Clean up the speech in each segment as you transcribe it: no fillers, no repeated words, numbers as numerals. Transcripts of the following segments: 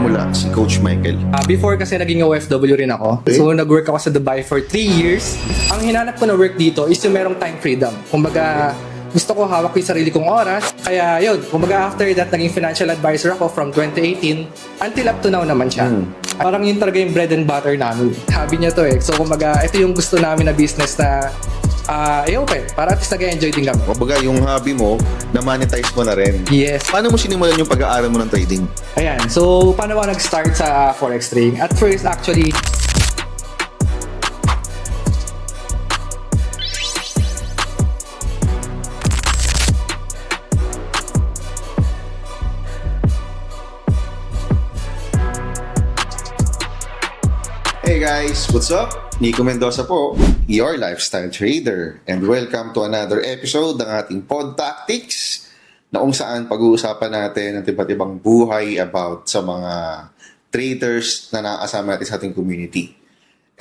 nagmula si Coach Michael? Before kasi naging OFW rin ako. Okay. So nag-work ako sa Dubai for 3 years. Ang hinanap ko na work dito is yung merong time freedom. Kumbaga, gusto ko hawak ko yung sarili kong oras. Kaya yun, kumbaga after that, naging financial advisor ako from 2018 until up to now naman siya. Parang yun talaga yung bread and butter namin. Hobby niya to eh. So kumbaga, ito yung gusto namin na business na open. Para at least nag-enjoy din kami. Kumbaga, yung hobby mo, na-monetize mo na rin. Yes. Paano mo sinimulan yung pag-aaral mo ng trading? Ayan. So, paano ako nag-start sa forex trading? At first, actually, Hey guys, what's up? Nico Mendoza po, your lifestyle trader. And welcome to another episode ng ating Pod Tactics na kung saan pag-uusapan natin ang iba't ibang buhay about sa mga traders na nakasama natin sa ating community.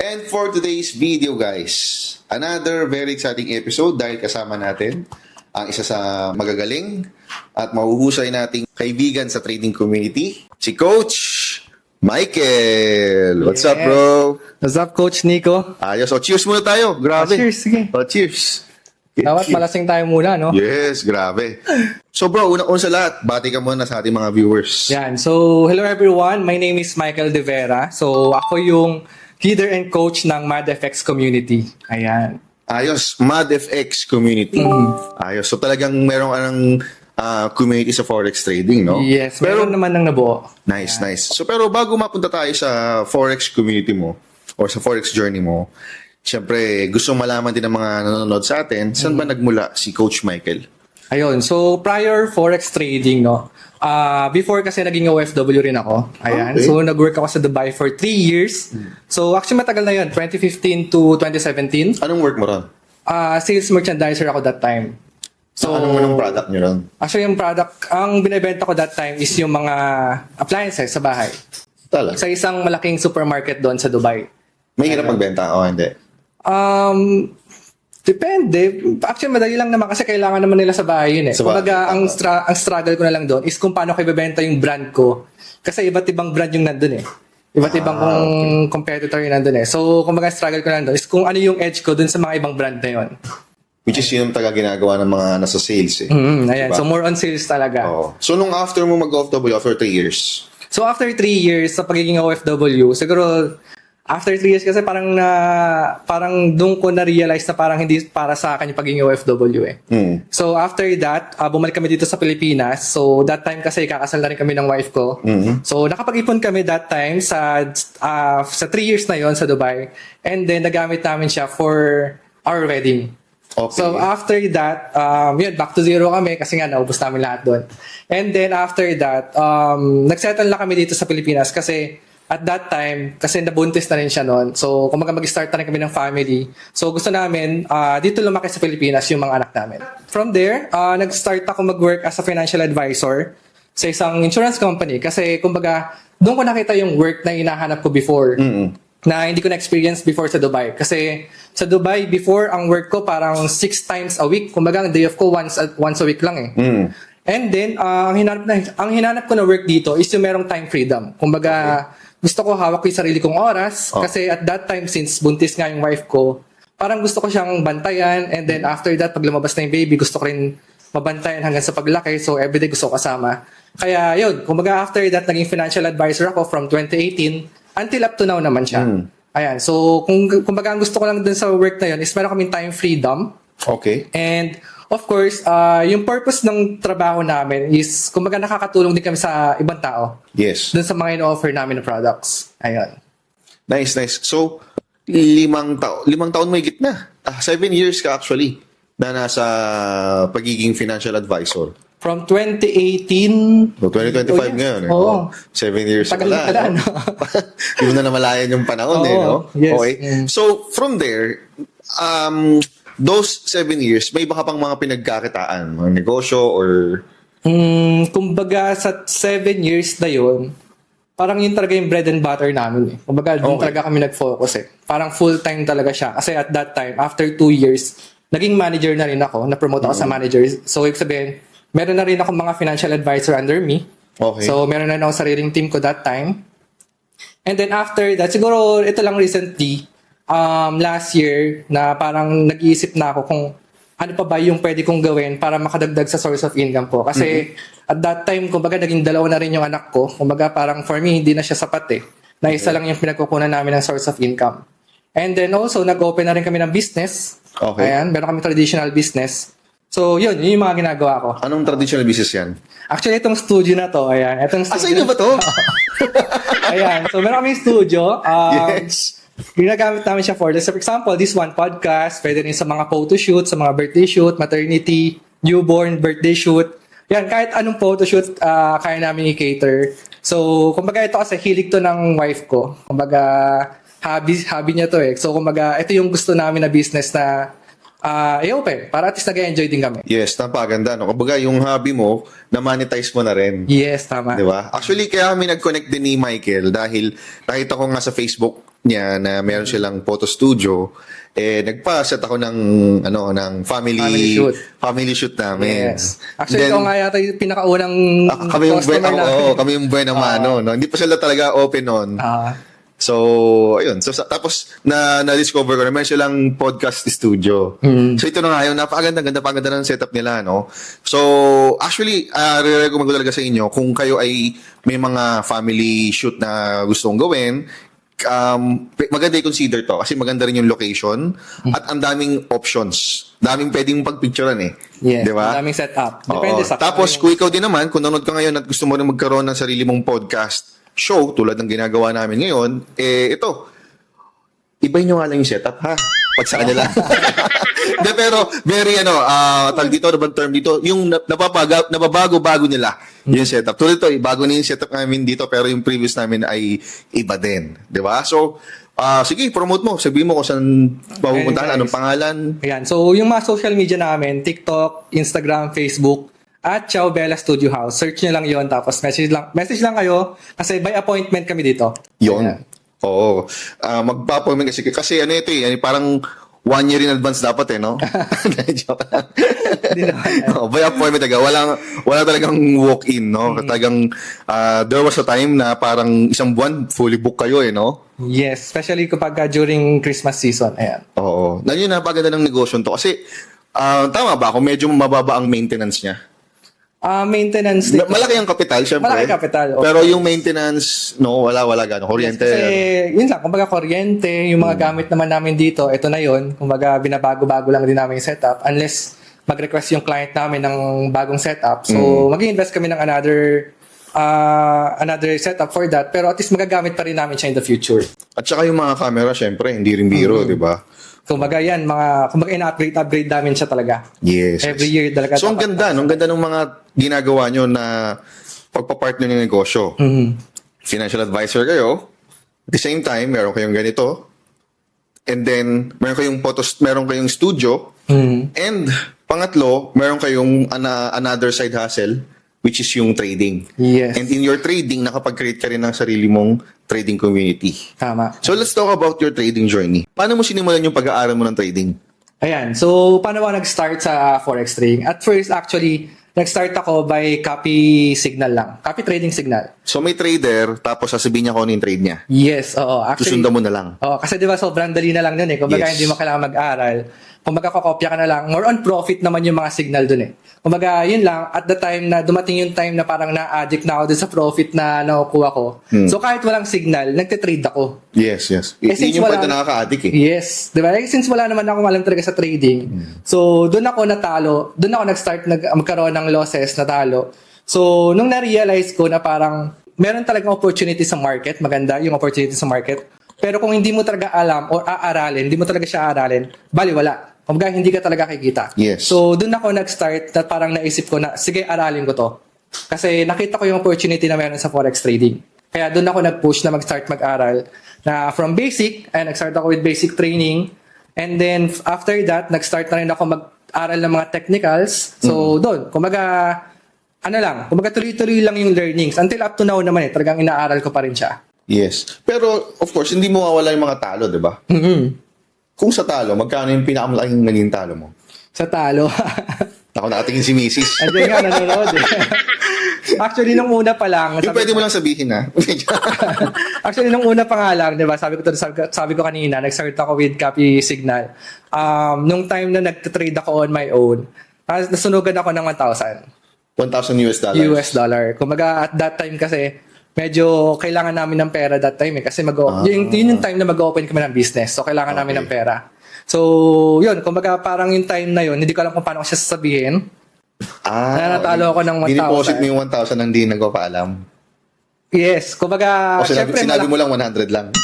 And for today's video guys, another very exciting episode dahil kasama natin ang isa sa magagaling at mahuhusay nating kaibigan sa trading community, si Coach Michael. What's up, bro? what's up, Coach Nico? Ayos. O, cheers muna tayo. Grabe. Cheers, sige. O, cheers. Dapat malasing tayo muna, no? Yes, grabe. So, bro, una sa lahat, bati ka muna sa ating mga viewers. Yan. So, hello everyone. My name is Michael De Vera. So, ako yung leader and coach ng MadFX community. Ayan. Ayos. MadFX community. Ayos. So, talagang meron ka ng community sa forex trading, no? Yes, Pero, meron naman ng nabuo. nice, nice. So, pero bago mapunta tayo sa forex community mo or sa forex journey mo, siyempre, gusto malaman din ng mga nanonood sa atin, saan ba nagmula si Coach Michael? Ayun. So, prior forex trading, no? Before kasi naging OFW rin ako. Ayan. Okay. So, nag-work ako sa Dubai for 3 years. So, actually matagal na yun. 2015 to 2017. Anong work mo ron? Sales merchandiser ako that time. So, anong product nyo ron? Actually, yung product, ang binibenta ko that time is yung mga appliances sa bahay. Talaga? Sa isang malaking supermarket doon sa Dubai. May hirap magbenta o hindi? Depende. Actually, madali lang naman kasi kailangan naman nila sa bahay yun eh. Sa bahay. Kumbaga, ang struggle ko na lang doon is kung paano ko ibebenta yung brand ko. Kasi iba't ibang brand yung nandun eh. Iba't ibang competitor yung nandun eh. So, kumbaga, struggle ko na lang doon is kung ano yung edge ko doon sa mga ibang brand na yun. Which is yun ang taga ginagawa ng mga nasa sales eh. Ayan. Diba? So, more on sales talaga. Oo. So, nung after mo mag-OFW, after 3 years, So, after 3 years sa pagiging OFW, siguro, after 3 years kasi parang doon ko na-realize na parang hindi para sa akin yung pagiging OFW eh. So, after that, bumalik kami dito sa Pilipinas. So, that time kasi kakasal na rin kami ng wife ko. So, nakapag-ipon kami that time sa 3 years na yon sa Dubai. And then, nagamit namin siya for our wedding. okay. So, after that, yun, back to zero kami kasi nga naubos namin lahat doon. And then, after that, nagsettle na kami dito sa Pilipinas kasi at that time, kasi nabuntis na rin siya noon. So, kumaga mag-start na rin kami ng family. So, gusto namin, dito lumaki sa Pilipinas yung mga anak namin. From there, nag-start ako mag-work as a financial advisor sa isang insurance company. Kasi, kumbaga, doon ko nakita yung work na hinahanap ko before. Na hindi ko na-experience before sa Dubai. Kasi sa Dubai, before, ang work ko parang 6 times a week. Kumbaga, ang day off ko once a week lang eh. And then, ang hinanap ko na work dito is yung merong time freedom. Kumbaga, gusto ko hawak ko yung sarili kong oras. Kasi at that time, since buntis nga yung wife ko, parang gusto ko siyang bantayan. And then after that, pag lumabas na yung baby, gusto ko rin mabantayan hanggang sa paglaki. So, everyday gusto ko kasama. Kaya yun, kumbaga after that, naging financial advisor ako from 2018 until up to now naman siya. Ayan. So, kumbaga ang gusto ko lang dun sa work na yun is meron kaming time freedom. Okay. And, of course, yung purpose ng trabaho namin is, kumbaga nakakatulong din kami sa ibang tao. Yes. Dun sa mga ino-offer namin na products. Ayun. Nice, nice. So, 5 taon may gitna. 7 years ka actually na nasa pagiging financial advisor. From 2018... So, 2025 Oh, yes. ngayon. Eh. Oo. 7 years Tagal na pala, no? Hindi mo na namalayan yung panahon eh, no? Yes. Okay. So, from there, those 7 years, may baka pang mga pinagkakitaan, mga negosyo or... Kumbaga sa 7 years na yun, parang yun talaga yung bread and butter namin eh. Kumbaga doon talaga kami nag-focus eh. Parang full-time talaga siya. Kasi at that time, after 2 years, naging manager na rin ako. Na-promote ako sa manager. So, ibig sabihin, meron na rin ako mga financial advisor under me. Okay. So, meron na akong sariling team ko that time. And then after that, siguro ito lang recently, last year, na parang nag-iisip na ako kung ano pa ba yung pwede kong gawin para makadagdag sa source of income ko. Kasi at that time, kumbaga naging dalawa na rin yung anak ko. Kumbaga parang for me, hindi na siya sapat eh. Na isa lang yung pinagkukunan namin ng source of income. And then also, nag-open na rin kami ng business. Okay. Ayan, meron kami traditional business. So, yun yung mga ginagawa ko. Anong traditional business yan? Actually, itong studio na to, ayan. Itong Sa studio inyo ba to? Ayan. So, meron kaming studio. Yes. Ginagamit namin siya for this. For example, this one podcast, pwede rin sa mga photo shoot, sa mga birthday shoot, maternity, newborn, birthday shoot. Yan, kahit anong photo shoot, kaya namin i-cater. So, kumbaga ito kasi hilig to ng wife ko. Kumbaga, hobby niya to eh. So, kumbaga, ito yung gusto namin na business na i-open. Para at least nag-enjoy din kami. Yes, napakaganda. No? Kumbaga, yung hobby mo, na-monetize mo na rin. Yes, tama. Di ba? Actually, kaya kami nag-connect din ni Michael dahil nakita ko nga sa Facebook niya na meron silang photo studio. Nagpa-set ako ng family shoot namin. Yes. Actually, ito nga yata yung pinakaunang kami yung customer namin. kami yung buwan ng mano, no. Hindi pa sila talaga open noon. So, ayun. So, tapos, na-discover ko na meron silang podcast studio. So, ito na nga yun. Napakaganda ng setup nila, no? So, actually, re-recommend ko talaga sa inyo, kung kayo ay may mga family shoot na gusto kong gawin, maganda i-consider to kasi maganda rin yung location at ang daming options. Daming pwedeng pagpicturean eh. Yes, Di ba? ang daming setup. Depende sa Tapos, kung ikaw din naman, kung nanonood ka ngayon at gusto mo rin magkaroon ng sarili mong podcast show, tulad ng ginagawa namin ngayon, ito, ibahin nyo nga lang yung setup, ha? Pagsaan nila. De, pero, very, tag dito, ano bang term dito? Yung nababago-bago nila yung setup. Tulad ito, bago na yung setup namin dito, pero yung previous namin ay iba din. Di ba? So, sige, promote mo. Sabihin mo kung saan mapupuntahan, anong pangalan. Ayan. So, yung mga social media namin, TikTok, Instagram, Facebook, at Ciao Bella Studio House. Search nyo lang yon, tapos message lang kayo kasi by appointment kami dito. Yun. Ayan. Oo. Magpa-appointment kasi ano ito parang 1 year in advance dapat no? Joke lang. By appointment talaga. Wala talagang walk-in, no? Talagang there was a time na parang isang buwan fully book kayo no? Yes, especially kapag during Christmas season. Ayan. Oo. Yun, napaganda ng negosyo to. Kasi, tama ba? Kung medyo mababa ang maintenance niya. Maintenance dito. Malaki ang kapital, syempre. Malaki kapital. Okay. Pero yung maintenance, no, wala gano'n. Kuryente. Yes, kasi, yun lang, kumbaga kuryente, yung mga gamit naman namin dito, ito na yun. Kumbaga, binabago-bago lang din namin yung setup. Unless mag-request yung client namin ng bagong setup. So, mag-invest kami ng another setup for that. Pero at least magagamit pa rin namin siya in the future. At saka yung mga camera, syempre, hindi rin biro, di ba? Kumbaga yan, kumbaga ina-upgrade namin siya talaga. Yes. Every year talaga. So, ang ganda ng mga ginagawa nyo na pagpapartner ng negosyo. Financial advisor kayo. At the same time, meron kayong ganito. And then, meron kayong studio. And, pangatlo, meron kayong another side hustle, which is yung trading. Yes. And in your trading, nakapag-create ka rin ng sarili mong trading community. Tama. So, let's talk about your trading journey. Paano mo sinimulan yung pag-aaral mo ng trading? Ayan. So, paano ako nag-start sa Forex trading? At first, actually, nag-start ako by copy signal lang. Copy trading signal. So, may trader, tapos sasabihin niya kung ano yung trade niya. Yes, oo. Actually, Susundan mo na lang. Oo, kasi di ba sobrang dali na lang nun eh. Kumbaga, Yes. hindi mo kailangan mag-aral. Kumbaga, kokopya ka na lang. More on profit naman yung mga signal dun eh. Kumbaga, yun lang. At the time na dumating yung time na parang na-addict na ako dun sa profit na nakukuha ko. So, kahit walang signal, nagte-trade ako. Yes. since Yun yung wala- part na nakaka-addict eh. Yes. Di ba? Since wala naman akong alam talaga sa trading. So, doon ako natalo. Doon ako nag-start magkaroon ng losses, natalo. So, nung na-realize ko na parang meron talagang opportunity sa market, maganda yung opportunity sa market. Pero kung hindi mo talaga alam o aaralin, hindi mo talaga siya aaralin, bali wala. Kumbaga, hindi ka talaga kikita. Yes. So, doon ako nag-start na parang naisip ko na, sige, aralin ko to. Kasi nakita ko yung opportunity na meron sa Forex trading. Kaya doon ako nag-push na mag-start mag-aral. Na from basic, nag-start ako with basic training. And then, after that, nag-start na rin ako mag-aral ng mga technicals. So, doon, kumbaga, kumbaga tuloy-tuloy lang yung learnings. Until up to now naman talagang inaaral ko pa rin siya. Yes. Pero, of course, hindi mo mawala yung mga talo, di ba? Kung sa talo, magkano yung pinakamalaking naging talo mo? Sa talo. Ako nakatingin si Mrs. Andiyan nga, nanonood eh. Actually, nung una pa lang, Yung pwede mo lang sabihin, ha? actually, nung una pa nga lang, di ba, sabi ko kanina, nag-start ako with Copy Signal. Nung time na nagtitrade ako on my own, nasunugan ako ng 1,000 $1,000. US dollar. Kumbaga, at that time kasi, medyo kailangan namin ng pera that time kasi yun yung time na mag-open kami ng business. So, kailangan namin ng pera. So, yun, kumbaga, parang yung time na yun, hindi ko alam kung paano ko siya sasabihin. Natalo ako ng 1,000. Dineposit mo yung 1,000 nang di nagpapaalam. Yes, kumbaga, O sinabi mo lang 100 lang.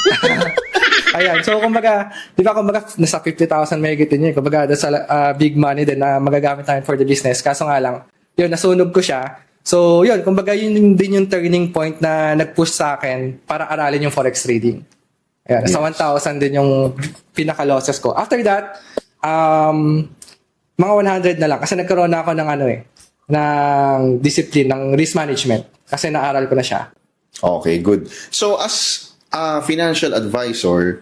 Ayan, so kumbaga, di ba nasa 50,000 may gitin yun. Kumbaga, that's big money din na magagamit namin for the business. Kaso nga lang, yun, nasunog ko siya. So, yun, kumbaga, yun din yung turning point na nag-push sa akin para aralin yung forex trading. Ayan, nasa 1,000 din yung pinaka-losses ko. After that, mga 100 na lang. Kasi nagkaroon na ako ng ng discipline, ng risk management. Kasi naaral ko na siya. Okay, good. So, as a financial advisor,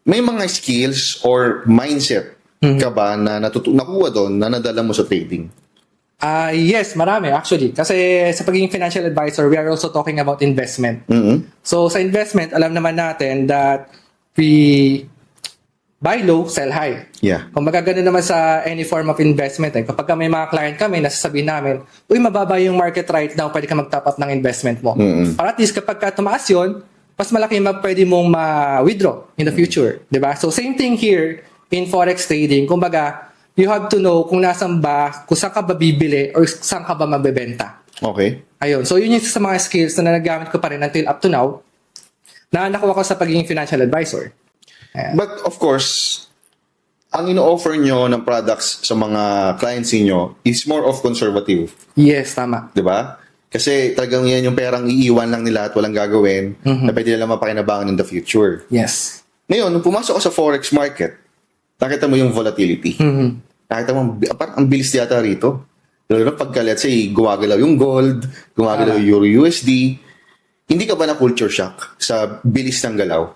may mga skills or mindset ka ba na nakuha doon na nadala mo sa trading? Yes, marami actually. Kasi sa pagiging financial advisor, we are also talking about investment. So, sa investment, alam naman natin that we buy low, sell high. Yeah. Kung magagano naman sa any form of investment, kapag may mga client kami, nasasabihin namin, uy, mababa yung market right now, pwede ka mag-top up ng investment mo. Para at least kapag tumaas yun, mas malaki pwede mong ma-withdraw in the future. Diba? So same thing here in forex trading. Kumbaga, you have to know kung saan ka ba bibili or saan ka ba mabebenta. Okay. Ayun. So yun yung sa mga skills na nagagamit ko pa rin until up to now na nakuha ko sa pagiging financial advisor. But of course, ang ino-offer nyo ng products sa mga clients niyo is more of conservative. Yes, tama. 'Di ba? Kasi talagang yan yung perang iiwan lang nila at walang gagawin na pwede nila mapakinabangan in the future. Yes. Ngayon, nung pumasok ka sa forex market, nakita mo yung volatility. Nakita mo, parang ang bilis yata rito. Lalo na pagka, let's say, gumagalaw yung gold, gumagalaw yung Euro USD, hindi ka ba na culture shock sa bilis ng galaw?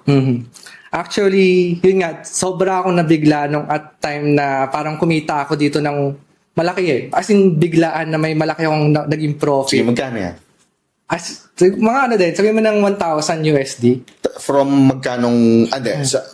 Actually, yun nga, sobra akong nabigla nung at time na parang kumita ako dito ng malaki As in, biglaan na may malaki akong naging profit. Sige, magkano yan? Mga sabihin mo ng 1,000 USD. From magkanong,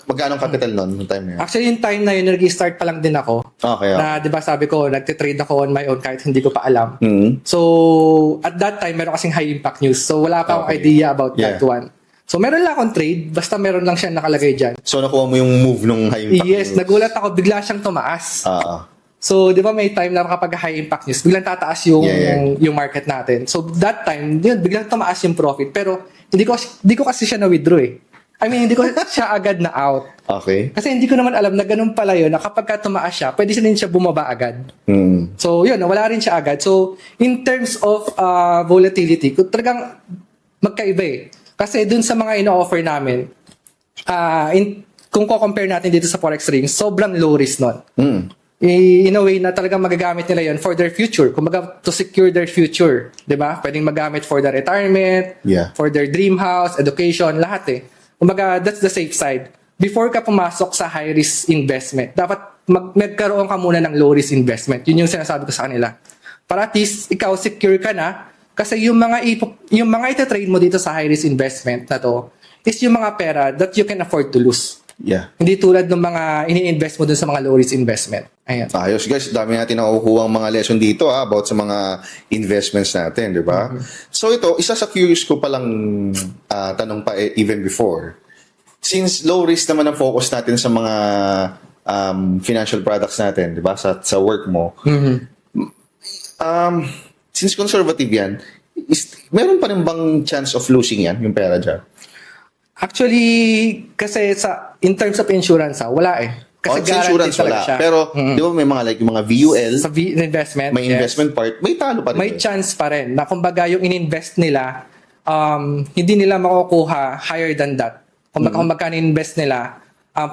magkanong capital nun, yung time na yun? Actually, yung time na yun, nag-start pa lang din ako. Okay. Na, di ba sabi ko, nagtitrade ako on my own kahit hindi ko pa alam. So, at that time, meron kasing high impact news. So, wala pa akong idea about that one. So, meron lang akong trade, basta meron lang siya nakalagay dyan. So, nakuha mo yung move nung high impact Yes, news? nagulat ako, bigla siyang tumaas. Oo. So, di ba may time na kapag high impact news, biglang tataas yung market natin. So, that time, yun, biglang tumaas yung profit. Pero, hindi ko kasi siya na-withdraw I mean, hindi ko siya agad na out. Okay. Kasi hindi ko naman alam na ganun pala yun, na kapag ka tumaas siya, pwede rin siya bumaba agad. So, yun, wala rin siya agad. So, in terms of volatility, talagang magkaiba Kasi dun sa mga ino-offer namin, kung ko-compare natin dito sa forex trading, sobrang low risk nun. In a way na talagang magagamit nila yon for their future. Kumbaga, to secure their future. Diba? Pwedeng magamit for their retirement, for their dream house, education, lahat Kumbaga, that's the safe side. Before ka pumasok sa high-risk investment, dapat magkaroon ka muna ng low-risk investment. Yun yung sinasabi ko sa kanila. Para at least, ikaw secure ka na. Kasi yung mga ita-trade mo dito sa high-risk investment na to, is yung mga pera that you can afford to lose. Yeah. Hindi tulad ng mga ini-invest mo dun sa mga low-risk investment. Ayan. Ayos guys, dami natin nakukuha ang mga lesson dito about sa mga investments natin, di ba? So ito, isa sa curious ko palang tanong pa even before. Since low risk naman ang focus natin sa mga financial products natin, di ba? Sa work mo. Since conservative yan, meron pa rin bang chance of losing yan, yung pera dyan? Actually, kasi in terms of insurance, wala Kasi sa insurance wala. siya. Pero, di ba may mga like yung mga VUL, sa investment, may investment part, may talo pa rin. May chance pa rin na kumbaga yung in-invest nila, hindi nila makukuha higher than that. Kumbaga kung magkano invest nila,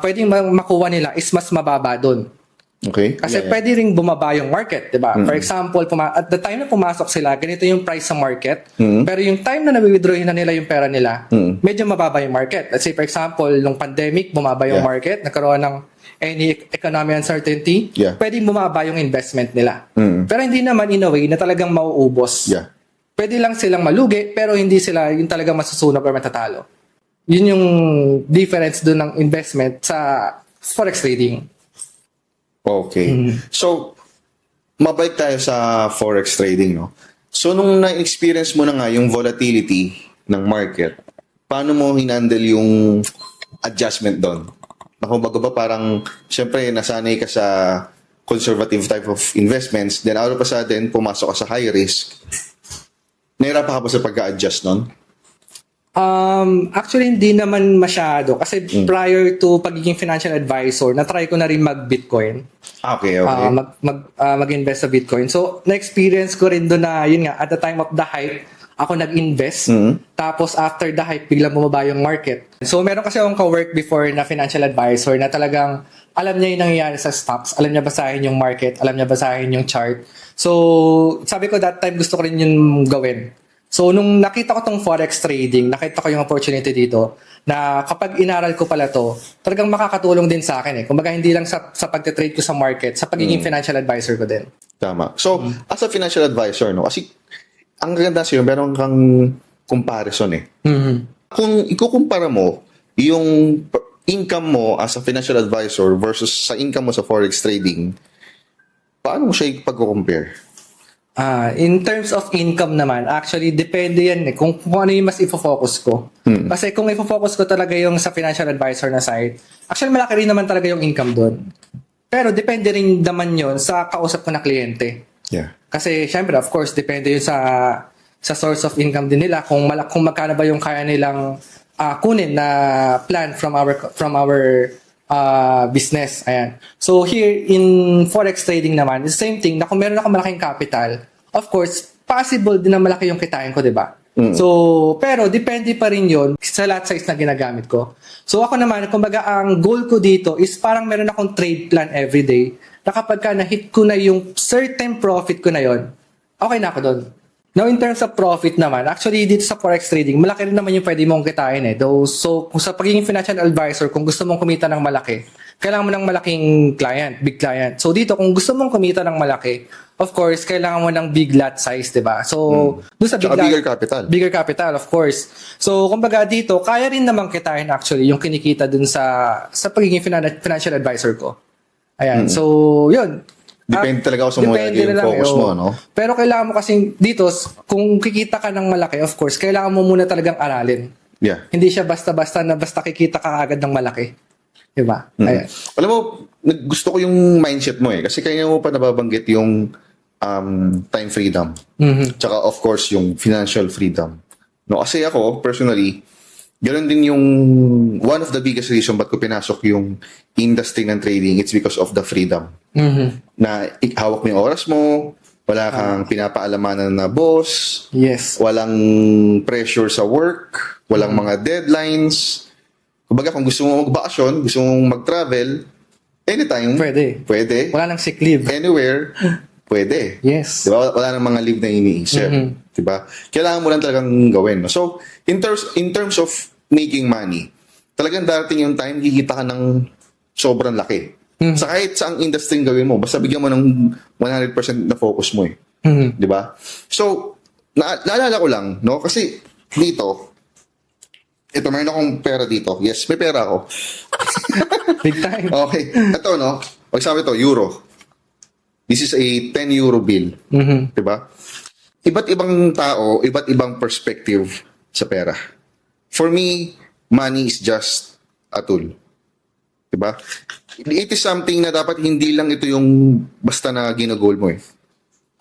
pwedeng makuha nila is mas mababa doon. Okay. Kasi pwede ring bumaba yung market, di ba? For example, at the time na pumasok sila, ganito yung price sa market. Pero yung time na nawi-withdrawin na nila yung pera nila, medyo mababa yung market. Let's say, for example, nung pandemic, bumaba yung market, nagkaroon ng any economic uncertainty, pwedeng bumaba yung investment nila. Pero hindi naman in a way na talagang mauubos pwede lang silang malugi, pero hindi sila yung talagang masusunog or matatalo. Yun yung difference doon ng investment sa forex trading. Okay. So, mabalik tayo sa forex trading, no? So, nung na-experience mo na nga yung volatility ng market, paano mo hinandle yung adjustment doon? Nakumbaga ba parang, syempre, nasanay ka sa conservative type of investments, then out of a sudden, pumasok ka sa high risk. Nahirapan ka ba sa pag-a-adjust nun? Actually, hindi naman masyado. Kasi prior to pagiging financial advisor, na-try ko na rin mag-Bitcoin. Okay. Mag-invest sa Bitcoin. So, na-experience ko rin doon na, yun nga, at the time of the hype, ako nag-invest. Tapos, after the hype, biglang bumaba yung market. So, meron kasi akong ka-work before na financial advisor na talagang alam niya yung nangyayari sa stocks, alam niya basahin yung market, alam niya basahin yung chart. So, sabi ko that time gusto ko rin yung gawin. So, nung nakita ko tong forex trading, nakita ko yung opportunity dito, na kapag inaral ko pala to, talagang makakatulong din sa akin eh. Kumbaga, hindi lang sa pagte-trade ko sa market, sa pagiging financial advisor ko din. Tama. So, as a financial advisor, no, kasi ang ganda sa'yo, meron kang comparison eh. Kung ikukumpara mo yung income mo as a financial advisor versus sa income mo sa forex trading, paano mo siya ipag-compare? In terms of income naman, actually, depende yan eh, kung ano yung mas ifo-focus ko. Kasi kung ifo-focus ko talaga yung sa financial advisor na side, actually malaki rin naman talaga yung income doon. Pero depende rin naman yon sa kausap ko na kliyente. Yeah. Kasi syempre, of course, depende yun sa source of income din nila, kung magkano ba yung kaya nilang kunin na plan from our business. Ayan. So here in forex trading naman, it's the same thing na kung meron ako malaking capital, of course, possible din na malaki yung kitain ko, 'di ba? So, pero depende pa rin 'yon sa lot size na ginagamit ko. So ako naman, kumbaga ang goal ko dito is parang meron akong trade plan every day na kapag ka na-hit ko na yung certain profit ko na 'yon, okay na ako doon. Now, in terms of profit naman, actually, dito sa forex trading, malaki rin naman yung pwede mong kitain eh. So, kung sa pagiging financial advisor, kung gusto mong kumita ng malaki, kailangan mo ng malaking client, big client. So, dito, kung gusto mong kumita ng malaki, of course, kailangan mo ng big lot size, di ba? So, doon sa big lot, bigger capital. Bigger capital, of course. So, kumbaga dito, kaya rin naman kitain actually yung kinikita dun sa pagiging financial advisor ko. Ayan. So, yun. Depende talaga ako sa mga yung focus mo, no? Pero kailangan mo kasing dito, kung kikita ka ng malaki, of course, kailangan mo muna talagang aralin. Yeah. Hindi siya basta-basta na basta kikita ka agad ng malaki. Diba? Ayan. Alam mo, gusto ko yung mindset mo eh. Kasi kaya mo pa nababanggit yung time freedom. Tsaka of course, yung financial freedom. No, kasi ako, personally, ganoon din yung one of the biggest reason ba't ko pinasok yung industry ng trading, it's because of the freedom. Na hawak mo yung oras mo, wala kang pinapaalamanan na boss, Yes. walang pressure sa work, walang mga deadlines. Kumbaga, kung gusto mo magbakasyon, gusto mo mag-travel, anytime, pwede. Wala nang sick leave. Anywhere, pwede. Yes. Diba? Wala nang mga leave na iniisip. Diba? Kailangan mo lang talagang gawin. No? So, in terms of making money, talagang darating yung time, kikita ka ng sobrang laki. Sa kahit saang industry gawin mo, basta bigyan mo ng 100% na focus mo eh. Diba? So, naalala ko lang, no? Kasi dito, ito, mayroon akong pera dito. Yes, may pera ako. Big time. Okay. Ito, no? Pag sabi ito, euro. This is a 10 euro bill. Diba? Iba't ibang tao, iba't ibang perspective sa pera. For me, money is just a tool. Diba? It is something na dapat hindi lang ito yung basta na ginagol mo eh.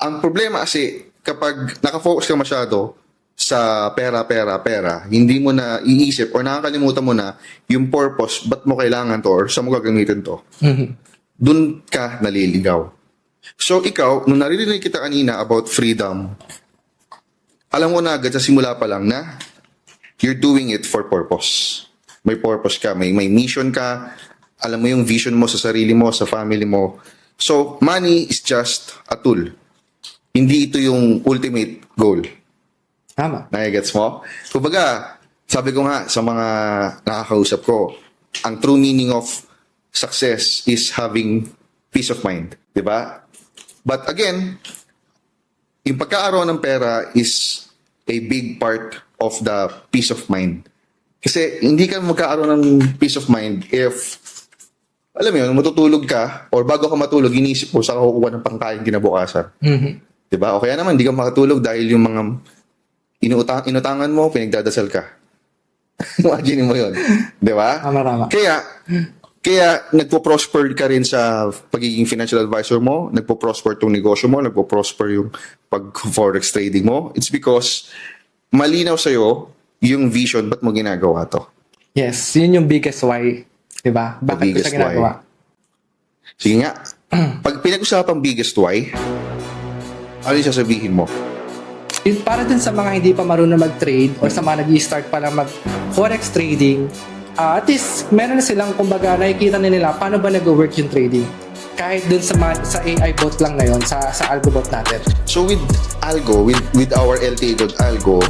Ang problema kasi, kapag nakafocus ka masyado sa pera, hindi mo na iisip or nakakalimutan mo na yung purpose, ba't mo kailangan to or saan mo gagamitin to. Dun ka naliligaw. So ikaw, nung naririnig kita kanina about freedom, alam mo na agad sa simula pa lang na you're doing it for purpose. May purpose ka, may mission ka, alam mo yung vision mo sa sarili mo, sa family mo. So, money is just a tool. Hindi ito yung ultimate goal. Tama. Nakigets mo? Kumbaga, sabi ko nga sa mga nakakausap ko, ang true meaning of success is having peace of mind. Diba? But again, yung pagkaaroon ng pera is a big part of the peace of mind. Kasi hindi ka magkakaroon ng peace of mind if, alam mo yun, matutulog ka or bago ka matulog, inisip mo sa kukuha ng pangkain kinabukasan. Mhm. Diba? O kaya naman, hindi ka makatulog dahil yung mga inutangan mo, pinagdadasal ka. Imagine mo yun. Diba? Tama. Kaya nagpo-prosper ka rin sa pagiging financial advisor mo, nagpo-prosper tong negosyo mo, nagpo-prosper yung pag-forex trading mo. It's because malinaw sa'yo yung vision, ba't mo ginagawa to? Yes, yun yung biggest why. Diba? Bakit ko biggest siya ginagawa? Sige nga, pag pinag-usapang biggest why, ano yung sasabihin mo? Yun, para dun sa mga hindi pa marunong mag-trade or sa mga nag-start pa lang mag-forex trading, at least meron na silang, kumbaga, nakikita na nila paano ba nag-work yung trading. Kahit dun sa AI bot lang na yun, sa algo bot natin. So with Algo, with our LTA.algo,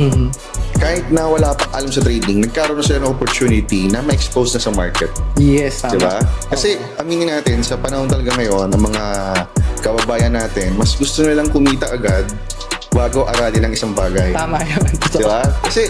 kahit na wala pa alam sa trading, nagkaroon na sila ng opportunity na ma-expose na sa market. Yes, tama. Diba? Kasi aminin natin, sa panahon talaga ngayon, ang mga kababayan natin, mas gusto nilang kumita agad bago aralin ang isang bagay. Tama yun. Diba? Kasi